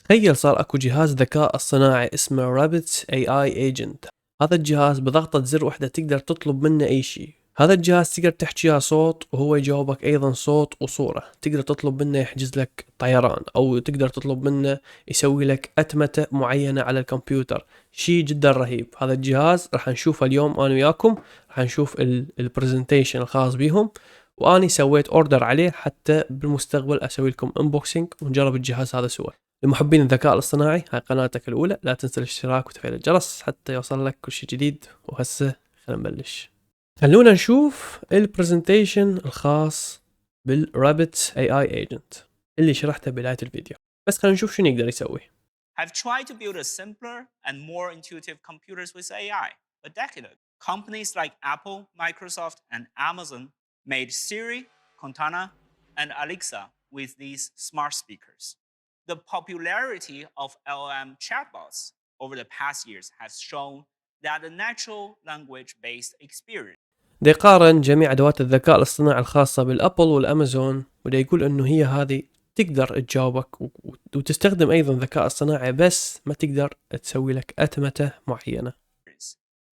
تخيل صار اكو جهاز ذكاء اصطناعي اسمه رابط AI agent. هذا الجهاز بضغطة زر واحدة تقدر تطلب منه اي شيء. هذا الجهاز تقدر تحكيها صوت وهو يجاوبك ايضا صوت وصورة. تقدر تطلب منه يحجز لك طيران او تقدر تطلب منه يسوي لك اتمتة معينة على الكمبيوتر. شيء جدا رهيب. هذا الجهاز راح نشوفه اليوم انا وياكم. راح نشوف البرزنتيشن الخاص بيهم، واني سويت اوردر عليه حتى بالمستقبل اسوي لكم انبوكسينج ونجرب الجهاز هذا سوا. لمحبين الذكاء الاصطناعي، هاي قناتك الأولى، لا تنسى الاشتراك وتفعيل الجرس حتى يوصل لك كل شيء جديد. وهسه خلينا نبلش. خلونا نشوف البرزنتيشن الخاص بالرابط AI agent اللي شرحته بداية الفيديو. بس خلينا نشوف شنو يقدر يسوي. Have tried to build a simpler and more intuitive computers with AI a decade ago. Companies like Apple, Microsoft, and Amazon made Siri, Cortana, and Alexa with these smart speakers. The popularity of LLM chatbots over the past years has shown that the natural language-based experience. دا يقارن جميع أدوات الذكاء الاصطناعي الخاصة بالأبل والأمازون، ودا يقول إنه هي هذه تقدر تجاوبك وتستخدم أيضا ذكاء اصطناعي، بس ما تقدر تسوي لك أتمتة معينة.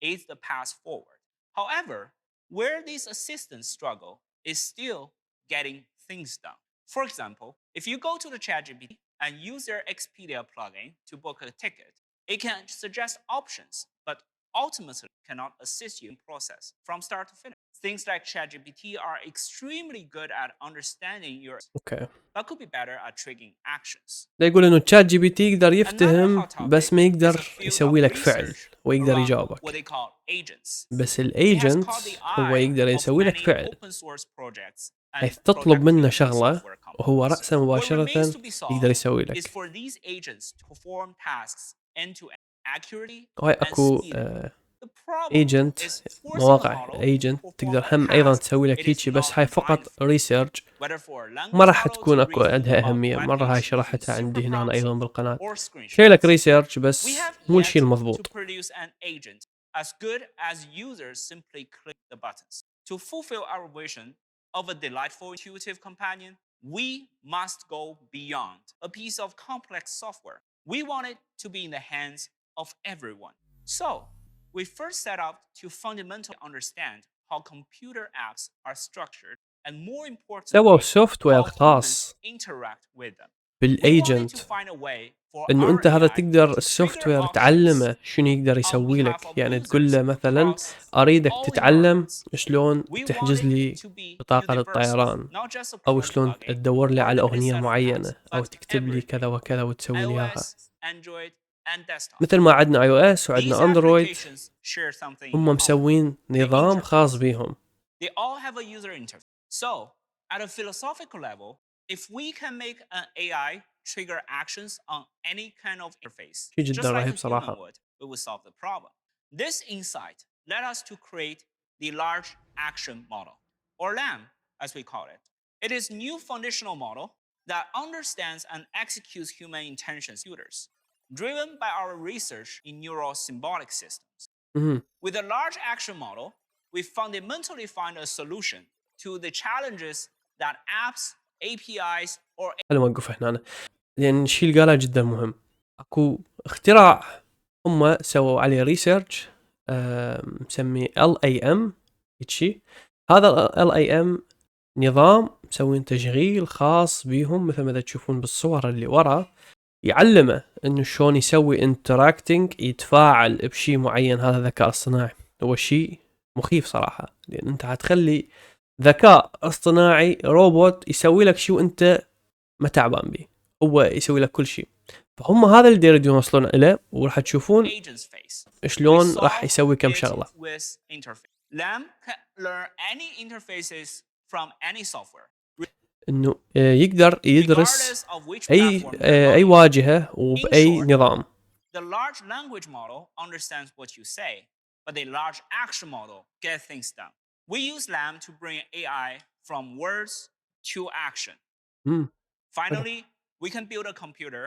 Is the path forward. However, where these assistants struggle is still getting things done. For example, if you go to the ChatGPT and use their Expedia plugin to book a ticket, it can suggest options, but ultimately cannot assist you in process from start to finish. Things like ChatGPT are extremely good at understanding your اوكي. but could be better at triggering actions. دا يقول إنه تشات جي بي تي يقدر Another يفتهم hot topic بس ما is a يقدر field يسوي of لك فعل research ويقدر around what يجاوبك. they call agents. بس It has الايجنت caught the هو eye يقدر of يسوي لك many فعل، open source projects and حيث تطلب منه productivity شغلة software وهو companies. رأسا What مباشرة remains to be يقدر solved يسوي is لك. for these agents to perform tasks end-to-end accurately وهاي and اكو speedily. The problem ايجنت is forcing a مواقع model to ايجنت perform تقدر a هم ايضا task تسوي it لك is هيجي، بس not هاي designed فقط for. ريسيرش. Whether for a ما language راح model تكون to اكو read عندها a اهمية. web مرة هاي page using شرحتها super عندي هنا ايضا prompting بالقناة. or شي لك screenshots. ريسيرش We بس have مو الشي yet to المضبوط. produce an agent as good as users simply click the buttons. To fulfill our vision of a delightful, intuitive companion, we must go beyond a piece of complex software. We want it to be in the hands of everyone. So, we first set out to fundamentally understand how computer apps are structured and, more سووا importantly, سوفت وير how humans خاص interact with them. We wanted بالايجنت، to find a way for انه our انت هذا AI تقدر to trigger السوفت وير options تعلمه شنو يقدر on يسوي behalf لك. of يعني تقول users له مثلا across اريدك all تتعلم environments. شلون We want تحجز it لي to be بطاقة universal, للطيران، not just a او Chrome شلون plugin تدور لي or a على limited اغنية set of apps, معينة، او but تكتب لي everything. كذا وكذا وتسوي لي اياها. iOS, Android, and desktop. مثل ما عندنا اي او اس These وعندنا اندرويد، applications share something in هم common. مسوين The نظام خاص interface. بيهم. They all have a user interface. So, at a philosophical level, if we can make an AI trigger actions on any kind of interface, شيء جدا just like رهيب a human صراحة. would, we would solve the problem. This insight led us to create the large action model, or LAM, as we call it. It is a new foundational model that understands and executes human intentions computers, driven by our research in neural symbolic systems. With a large action model, we fundamentally find a solution to the challenges that apps, APIs, or خلينا نوقف هنا لان الشيء اللي قاله جدا مهم. اكو اختراع هم سووا عليه ريسيرش مسميه LAM هيجي. هذا LAM نظام مسوين تشغيل خاص بيهم مثل ما تشوفون بالصور اللي ورا، يعلمه انه شلون يسوي انتراكتنج، يتفاعل بشيء معين. هذا الذكاء الصناعي هو شيء مخيف صراحة، لان انت هتخلي ذكاء اصطناعي روبوت يسوي لك شيء وانت ما تعبان به، هو يسوي لك كل شيء. فهم هذا اللي يريدون يوصلون إليه، وراح تشوفون شلون راح يسوي كم شغلة. LAM can learn any interfaces from any software. إنه يقدر يدرس أي واجهة وبأي نظام. The large language model understands what you say, but the large action model gets things done. We use LAM to bring AI from words to action. Finally, we can build a computer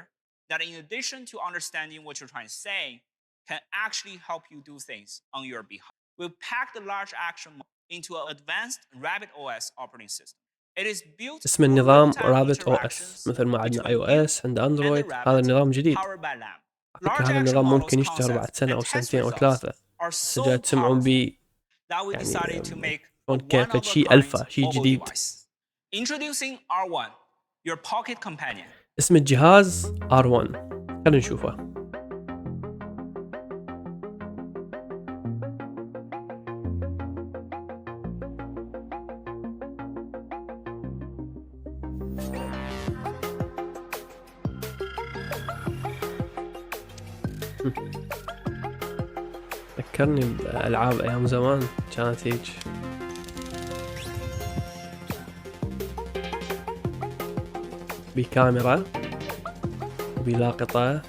that, in addition to understanding what you're trying to say, can actually help you do things on your behalf. We'll pack the large action into an advanced RabbitOS operating system. It is built اسم for النظام real-time رابط OS، interactions مثل ما عندنا between you iOS عند and the اندرويد، هذا rabbit النظام جديد. powered by Lamb. على فكرة Large هذا action النظام models ممكن يشتغل بعد concepts سنة and أو test سنتين أو results ثلاثة. are سجاد so تسمعون powerful بي that we يعني decided to make a شلون one of a شيء kind ألفا، شيء mobile جديد. device. Introducing R1, your pocket companion. اسم الجهاز R1. خلينا نشوفه. ذكرني بألعاب أيام زمان كانت هيك. بكاميرا وبلاقطة،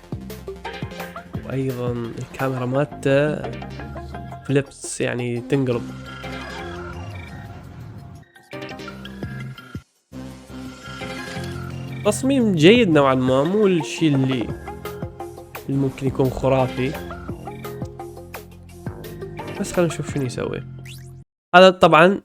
وأيضا الكاميرا مالته فليبس يعني تنقلب. تصميم جيد نوعا ما، مو الشيء اللي ممكن يكون خرافي، بس خلينا نشوف شنو يسوي. هذا طبعا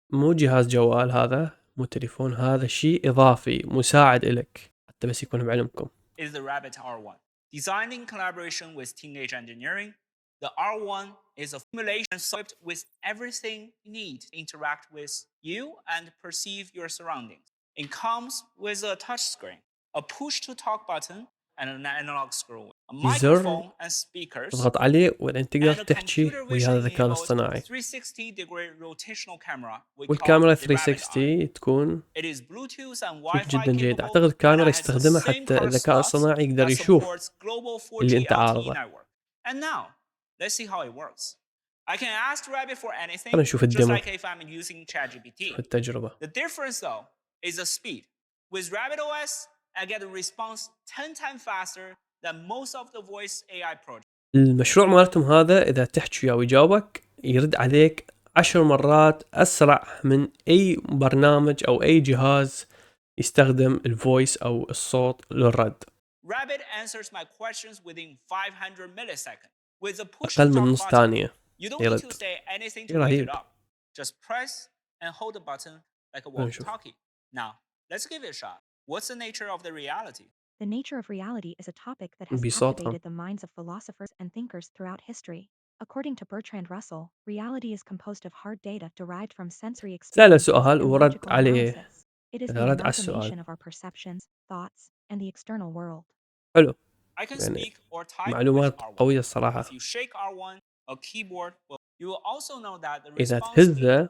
مو جهاز جوال، هذا مو تليفون، هذا شيء إضافي مساعد إلك حتى بس يكون بعلمكم. Is the Rabbit R1. Designed in collaboration with Teenage Engineering, the R1 is a simulation equipped with everything you need to interact with you and perceive your surroundings. It comes with a touchscreen, a push-to-talk button, and an analog scroll, a microphone and speakers, تضغط عليه وبعدين تقدر and a تحكي computer ويا هذا vision الذكاء enabled الاصطناعي. 360-degree rotational camera we call والكاميرا the Rabbit Eye. 360 تكون It is Bluetooth and شيء Wi-Fi جدا جيد. capable أعتقد and الكاميرا has the يستخدمها same حتى color الذكاء stops الصناعي يقدر that يشوف supports global 4G اللي أنت LTE عارضه. network. And now, let's see how it works. I can ask Rabbit for anything, خلينا نشوف just الديمو، like if I'm using ChatGPT. شوف التجربة. The difference though is the speed. With Rabbit OS, I get a response 10 times faster than most of the voice AI projects. المشروع مالتهم هذا إذا تحكي وياه ويجاوبك يرد عليك 10 مرات أسرع من أي برنامج أو أي جهاز يستخدم الفويس أو الصوت للرد. Rabbit answers my questions within 500 milliseconds. With the push أقل to من talk نص button, ثانية you don't need يرد. to say anything to رهيب. wake it up. Just press and hold the button like a walkie-talkie. Now, let's give it a shot. What's the nature of the reality? The nature of reality is a topic that has بصوتهم. captivated the minds of philosophers and thinkers throughout history. According to Bertrand Russell, reality is composed of hard data derived from sensory سأله experiences سؤال and ورد logical عليه. analysis. It is the رد على السؤال. amalgamation of our perceptions, thoughts, and the external world. حلو. I can يعني speak or type with معلومات R1. قوية الصراحة. If you shake R1, a keyboard will. You will also know that the إذا response تهزه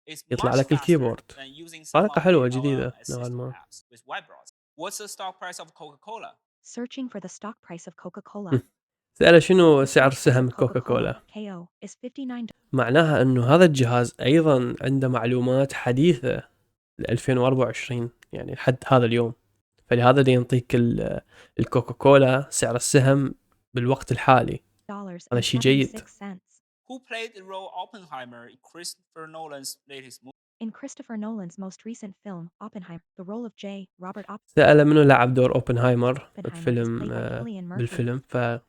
is يطلع much لك faster الكيبورد. than using some طريقة of حلوة the جديدة LLM نوعا assistant ما. apps with web browser. What's the stock price of Coca-Cola? Searching for the stock price of Coca-Cola. سأله شنو The سعر stock price سهم of كوكاكولا. KO is $59. معناها انه هذا الجهاز ايضا عنده معلومات حديثة ل 2024 يعني لحد هذا اليوم، فلهذا دي ينطيك الكوكاكولا سعر السهم بالوقت الحالي. هذا شيء جيد. Who played the role Oppenheimer in Christopher Nolan's latest movie? In Christopher Nolan's most recent film, Oppenheimer, the role of Robert سأل منو لعب دور اوبنهايمر Oppenheimer is بفيلم played by Cillian Murphy. بالفيلم،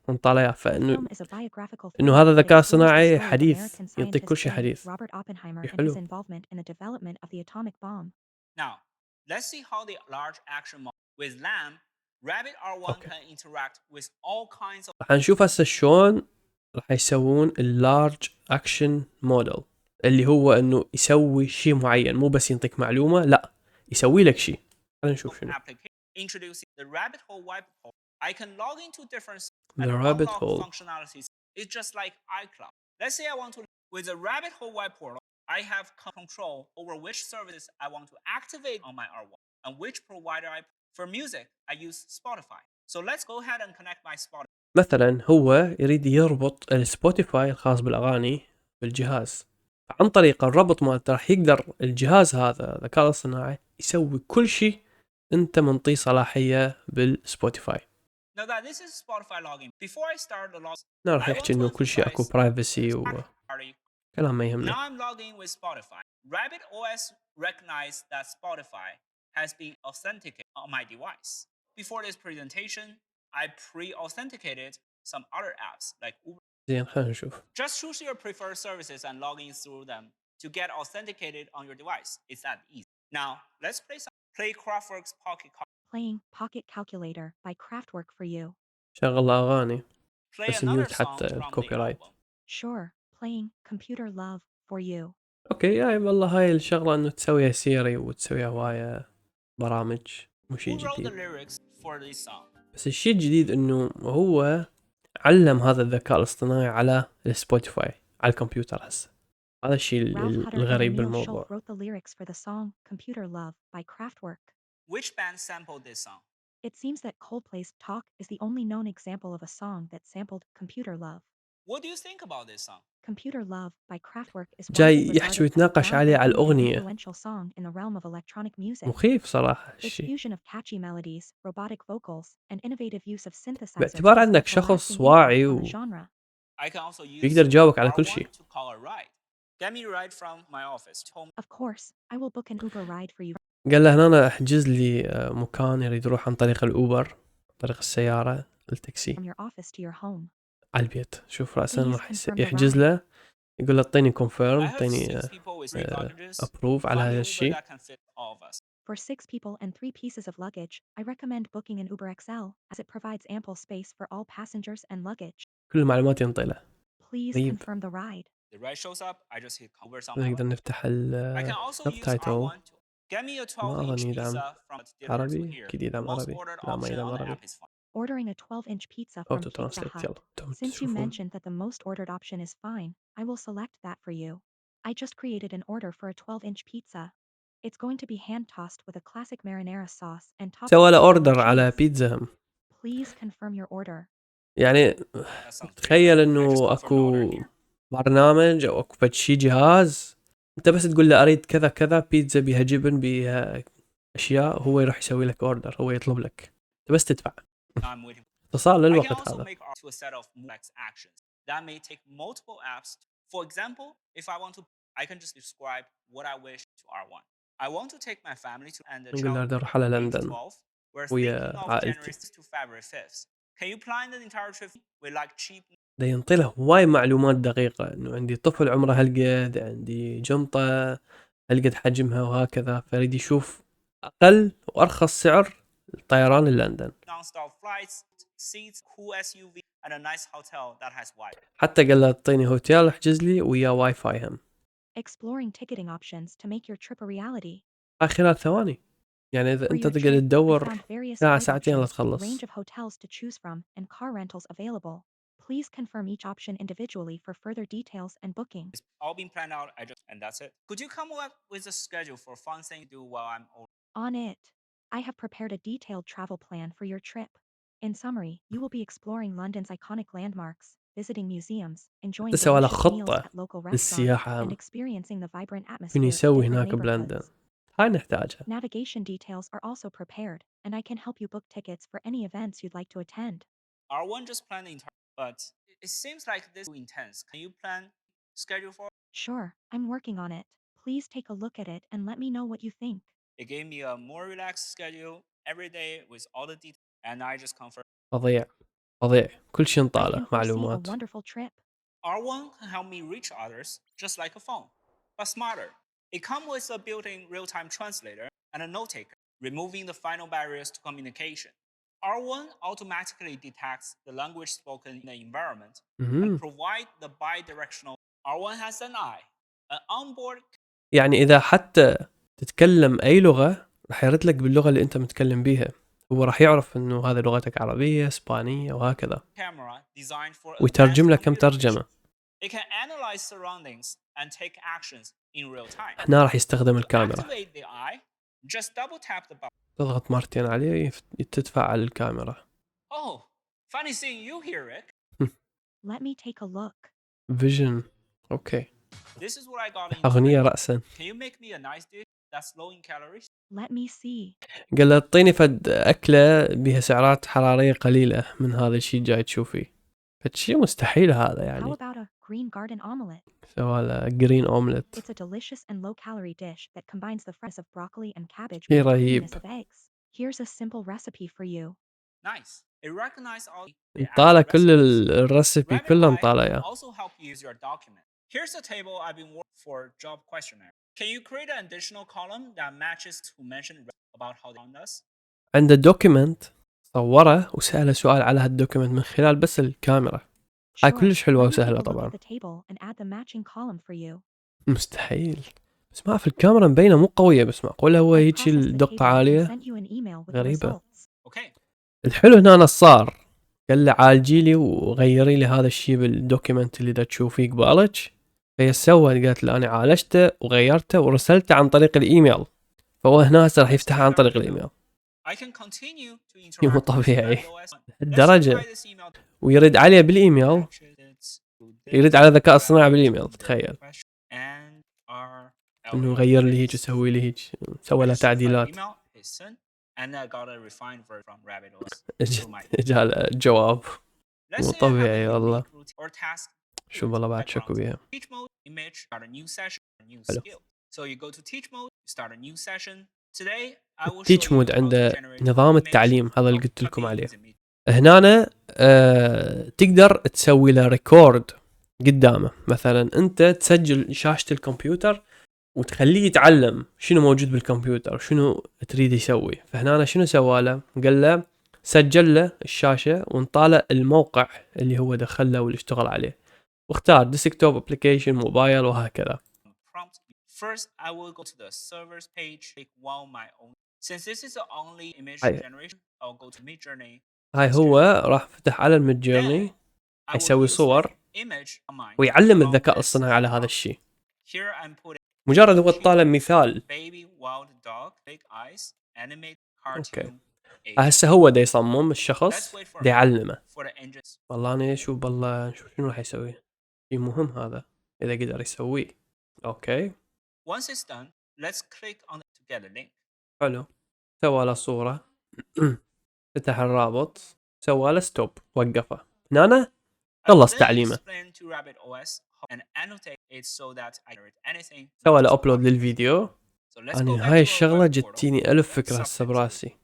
فانطلع The فانه film is a biographical film انه هذا that ذكاء explores the صناعي story of حديث American يعطيك كل scientist شيء حديث. Robert Oppenheimer and his حلو. involvement in the development of the atomic bomb. Now, let's see how the large action model with Lamb, Rabbit R1 can interact with all kinds of. راح نشوف هسه شلون راح يسوون اللارج اكشن موديل، اللي هو انه يسوي شيء معين، مو بس ينطيك معلومة، لا يسوي لك شيء. خلينا نشوف شنو. Introducing the rabbit hole whiteboard. I can log into different The rabbit unlock hole functionalities. It's just like iCloud. Let's say I want to with the rabbit hole whiteboard, I have control over which services I want to activate on my R1 and which provider I. For music, I use Spotify. So let's go ahead and connect my Spotify. مثلا هو يريد يربط السبوتيفاي الخاص بالاغاني بالجهاز، عن طريق الربط مالته راح يقدر الجهاز هذا الذكاء الاصطناعي يسوي كل شيء انت منطيه صلاحيه بالسبوتيفاي. Now that this is Spotify login, before I start the login, راح يحكي انه كل شيء اكو برايفسي وكلام ما يهمنا. Now I'm logging with Spotify. Rabbit OS recognized that Spotify has been authenticated on my device. Before this presentation, I pre-authenticated some other apps like Uber. زين خلينا نشوف. Just choose your preferred services and log in through them to get authenticated on your device. It's that easy. Now, let's play Craftwork's Pocket Playing Pocket Calculator by Craftwork for you. شغل أغاني Play بس another ميوت song حتى from the الكوبي رايت. album. Sure, playing Computer Love for you. أوكي يعني والله هاي الشغلة إنه تسويها سيري وتسويها هواية برامج مو شيء Who wrote the جديد. lyrics for this song? بس الشيء الجديد إنه هو علم هذا الذكاء الاصطناعي على السبوتيفاي على الكمبيوتر هسه. هذا الشيء Ralph Hutter and الغريب Emil بالموضوع. Schultz wrote the lyrics for the song Computer Love by Kraftwerk. Which band sampled this song? It seems that Coldplay's Talk is the only known example of a song that sampled Computer Love. What do you think about this song? Computer Love by Kraftwerk is جاي widely يحكي regarded as a ويتناقش عليه على groundbreaking and الأغنية. influential song in the realm of electronic music. مخيف صراحة Its الشيء. fusion of catchy melodies, robotic vocals, and innovative use of synthesizers باعتبار has عندك left a شخص lasting واعي impact on the genre. I can also use بيقدر يجاوبك على كل R1 شيء. to call a ride. Get me a ride from my office home. Of course, I will book an Uber ride for you قال له هنا احجز لي مكان يريد يروح عن طريق الأوبر، طريق السيارة التاكسي from your office to your home. على البيت. شوف رأسا Please راح confirm the يحجز ride. له، يقول له اعطيني I كونفيرم، have اعطيني 6 people with 3 luggages. ابروف على Find هذا an Uber الشيء. that can fit all of us. For 6 people and 3 pieces of luggage, I recommend booking an Uber XL as it provides ample space for all passengers and luggage. كل المعلومات ينطي له. Please طيب. confirm the ride. The ride shows up. I just hit Uber somewhere. نقدر نفتح I can also use السبتايتل. R1 to get me a ما 12-inch أظن يدعم pizza from different to عربي، here. أكيد يدعم Most عربي. ordered لا ما option يدعم on the عربي. app is fine. Ordering a 12-inch pizza from أوتو Pizza ترانسليت. Hut. يلا تم Since you تشوفون. mentioned that the most ordered option is fine, I will select that for you. I just created an order for a 12-inch pizza. It's going to be hand-tossed with a classic marinara sauce and topped سوى with له grilled اوردر على cheese. بيتزا هم. Please confirm your order. يعني That sounds great. تخيل I just انه confirmed the order اكو here. برنامج او اكو فد شي جهاز انت بس تقول له اريد كذا كذا، بيتزا بيها جبن بيها اشياء، هو يروح يسوي لك اوردر، هو يطلب لك انت بس تدفع. I'm waiting. اتصال I can للوقت also هذا. make to a set of complex actions that may take multiple apps. For example, if I want to, I can just describe what I wish to R1. I want to take my family to and the نقول له child بدي اروح على age لندن 12. We're ويا thinking of عائلتي. January 6th to February 5th. Can you plan the entire trip? We like cheap. ده ينطي له هواي معلومات دقيقة، انه عندي طفل عمره هالقد، عندي جنطة هالقد حجمها وهكذا، فيريد يشوف اقل وارخص سعر الطيران للندن. Non-stop flights, seats, cool SUV, and a nice hotel that has Wi-Fi. حتى قال له اعطيني هوتيل احجز لي ويا واي فاي هم. Exploring ticketing options to make your trip a reality. هاي خلال ثواني، يعني اذا For انت your تقعد trip, I تدور found various ساعة flight ساعتين لا options, a تخلص. range of hotels to choose from, and car rentals available. Please confirm each option individually for further details and booking. It's all been planned out. And that's it. Could you come up with a schedule for fun thing to do while I'm over? On it. I have prepared a detailed travel plan for your trip. In summary, you will be exploring London's iconic landmarks, visiting museums, enjoying سوى له delicious meals خطة at local restaurants, للسياحة and هم. experiencing the vibrant شنو atmosphere of يسوي different هناك بلندن؟ neighborhoods. هاي نحتاجها. Navigation details are also prepared, and I can help you book tickets for any events you'd like to attend. R1 just planned the entire, but it seems like this is too intense. Can you plan schedule for? Sure, I'm working on it. Please take a look at it and let me know what you think. It gave me a more relaxed schedule every day with all the details, and I just confirmed. فظيع فظيع، كل شيء I نطاله can foresee a معلومات. wonderful trip. R1 can help me reach others just like a phone, but smarter. It comes with a built-in real-time translator and a note-taker, removing the final barriers to communication. R1 automatically detects the language spoken in the environment and provide the bi-directional. R1 has an eye, an onboard. يعني إذا حتى تتكلم أي لغة راح يرد لك باللغة اللي أنت متكلم بيها، هو راح يعرف إنه هذه لغتك عربية إسبانية وهكذا، camera designed for ويترجم لك كم advanced computer ترجمة. vision. It can analyze surroundings and take actions in real time. هنا راح يستخدم To الكاميرا، activate the eye, just double tap the button. تضغط مرتين عليه تتفعل الكاميرا. Oh, funny seeing you here, Rick. Let me take a look. فيجن. أوكي. This is what I got in. أغنية رأسا. Can you make me a nice dish that's low in calories? Let me see. قال له اعطيني فد أكلة بها سعرات حرارية قليلة من هذا الشيء جاي تشوفيه. فشي مستحيل هذا How يعني. about a green garden omelet? سوى له جرين أومليت. It's a delicious and low-calorie dish that combines the freshness of broccoli and cabbage شي with the رهيب. creaminess of eggs. Here's a simple recipe for you. Nice. It recognizes all the نطالع actual كل recipes. الريسبي Rabbit كله Eye نطالع will إياه. also help you use your document. Here's a table I've been working for job questionnaire. Can you create an additional column that matches who mentioned about how they found us? عنده دوكيمنت صوره وسأله سؤال على هالدوكيمنت من خلال بس الكاميرا. هاي Sure, كلش حلوة let me take وسهلة a look طبعا. at the table and add the matching column for you. مستحيل، بس ما في الكاميرا مبينة مو قوية، بس معقولة هو I هيك processed the الدقة table and عالية. sent you an email with the غريبة. results. Okay. الحلو هنا أنا صار قال لي عالجي لي وغيري لي هذا الشيء بالدوكيمنت اللي دا تشوفيه قبالك. فهي سوت، قالت لي أنا عالجته وغيرته ورسلته عن طريق الإيميل، فهو هنا هسه راح يفتحه عن طريق الإيميل. I can continue to interact مو with طبيعي RabbitOS. Let's الدرجة. try this email. ويرد عليه بالإيميل، يرد على الذكاء الصناعي بالإيميل. تخيل And our إنه يغير لي هيك ويسوي لي هيك، سوى له تعديلات. and I got a refined version from RabbitOS. اجى الجواب. Let's مو say I have a طبيعي والله. unique routine or task. شو والله بعد شكو بيها. Teach mode, image, start a new session, a new حلو. skill. So you go to teach mode, you start a new session. Today I will show تيتش you مود how to عنده generate نظام image التعليم، هذا اللي from قلت لكم copy عليه. the image. هنا تقدر تسوي له ريكورد قدامه، مثلا انت تسجل شاشة الكمبيوتر وتخليه يتعلم شنو موجود بالكمبيوتر، شنو تريد يسوي. فهنا أنا شنو سواله، قال له سجل له الشاشة وانطاله الموقع اللي هو دخله واللي اشتغل عليه، واختار ديسكتوب ابليكيشن موبايل وهكذا. Prompt. First, I will go to the servers page, click one my own. Since this is the only image هاي generation, I'll go to Midjourney. هاي هو راح فتح على الميد جيرني، I will حيسوي use صور this image on mine. ويعلم I'll الذكاء press الصناعي على هذا prompt. الشيء. Here I'm putting مجرد هو طالب مثال. baby wild dog, big eyes, animate اوكي، cartoon. هسه هو دا يصمم Let's الشخص، wait for دا a يعلمه. for the engines. والله انا اشوف بالله نشوف شنو راح يسوي. شيء مهم هذا اذا قدر يسويه. اوكي Once it's done, let's click on it to get a link. حلو. سوى له صورة فتح الرابط، سوى له ستوب، وقفه. هنا I will خلص then تعليمه. explain to RabbitOS and annotate it so that I generate anything. سوى له ابلود للفيديو. So let's go أنا باك هاي to our الشغلة web portal. جتيني ألف فكرة هسه براسي.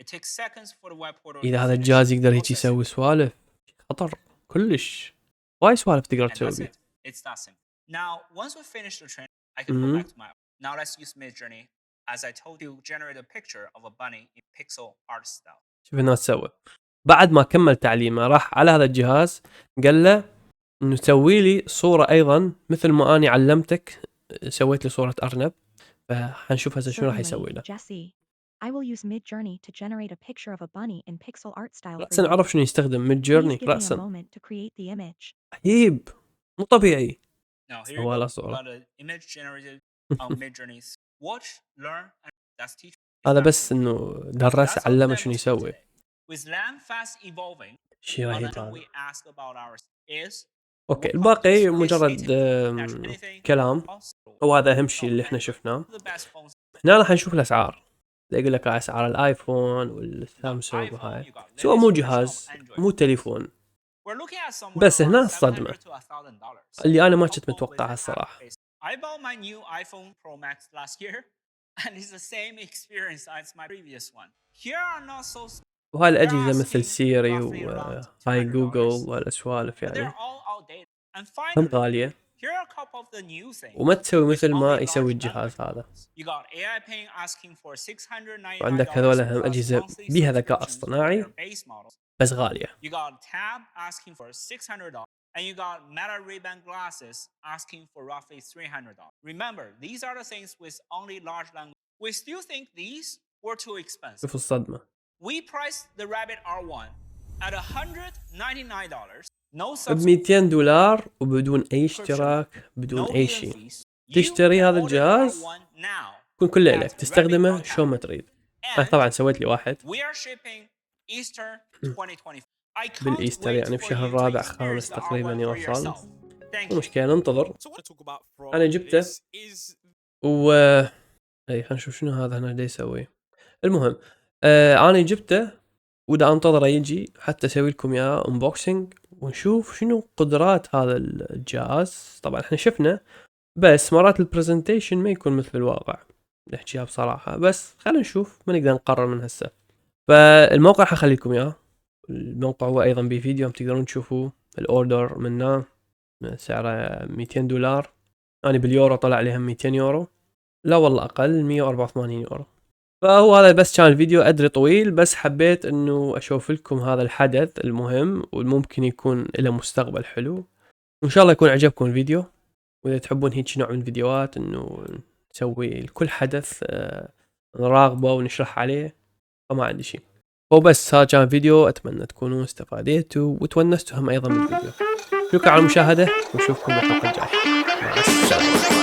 It takes seconds for the web portal إذا to هذا finish الجهاز يقدر هيك processing. يسوي سوالف، خطر كلش. وايد سوالف تقدر And تسوي that's بيه. it. It's that simple. Now, once we finish the training, I can go back to my. Now let's use Midjourney. As I told you, generate a picture of a bunny in pixel art style. شوف هنا تسوي. بعد ما كمل تعليمه راح على هذا الجهاز، قال له انه سوي لي صورة ايضا مثل ما اني علمتك سويت لي صورة ارنب. فحنشوف هسه شنو راح يسوي له. Jesse, I will use Midjourney to generate a picture of a bunny in pixel art style for رأسا you. نعرف شنو يستخدم ميد Please جيرني give me a رأسا. moment to create the image. عجيب مو طبيعي. Now here you سوى له go. صورة. Got an image generated on Midjourney. Watch, learn, and that's teach. هذا بس انه درس علمه شنو يسوي. With land fast evolving, شيء رهيب another هذا. we ask about ours is اوكي الباقي مجرد كلام، وهذا اهم شيء اللي احنا شفناه. هنا راح نشوف الاسعار. يقول لك اسعار الايفون والسامسونج وهاي، سواء مو جهاز مو تليفون. بس هنا الصدمة اللي انا ما كنت متوقعها الصراحة. I bought my new iPhone Pro Max last year and it's the same experience as my previous one. Here are not so وهاي الأجهزة مثل سيري وهاي جوجل والأسوالف يعني هم غالية وما تسوي مثل ما يسوي الجهاز هذا. وعندك هذول هم أجهزة بيها ذكاء اصطناعي بس غالية. And you got Meta Ray-Ban glasses asking for roughly $300. Remember, these are the things with only large language. We still think these were too expensive. شوف الصدمة. We priced the Rabbit R1 at $199. No $200 وبدون أي اشتراك، بدون أي شيء. تشتري هذا الجهاز يكون كله لك، تستخدمه شو ما تريد. أنا طبعا سويت لي واحد بالإيستر، يعني بشهر الرابع خامس تقريبا يوصل. مو مشكلة ننتظر. أنا جبته و اي خلينا نشوف شنو هذا هنا دا يسوي. المهم أنا جبته ودا أنتظره يجي حتى أسوي لكم إياه unboxing ونشوف شنو قدرات هذا الجهاز. طبعا احنا شفنا بس مرات البرزنتيشن ما يكون مثل الواقع، نحكيها بصراحة. بس خلينا نشوف ما نقدر نقرر من هسه. فالموقع حخليكم إياه. الموقع هو أيضا بفيديو تقدرون تشوفوه. الأوردر منه سعره $200. أنا باليورو طلع لي هم 200 يورو. لا والله اقل، 184 يورو. فهو هذا بس كان الفيديو، ادري طويل بس حبيت انه اشوف لكم هذا الحدث المهم والممكن يكون له مستقبل حلو، وان شاء الله يكون عجبكم الفيديو. واذا تحبون هيك نوع من الفيديوهات انه نسوي لكل حدث نراقبه ونشرح عليه، فما عندي شيء. وبس هذا كان فيديو، اتمنى تكونوا استفاديتوا وتونستوا هم ايضا بالفيديو. شكرا على المشاهدة ونشوفكم بالحلقة الجاية. مع السلامة.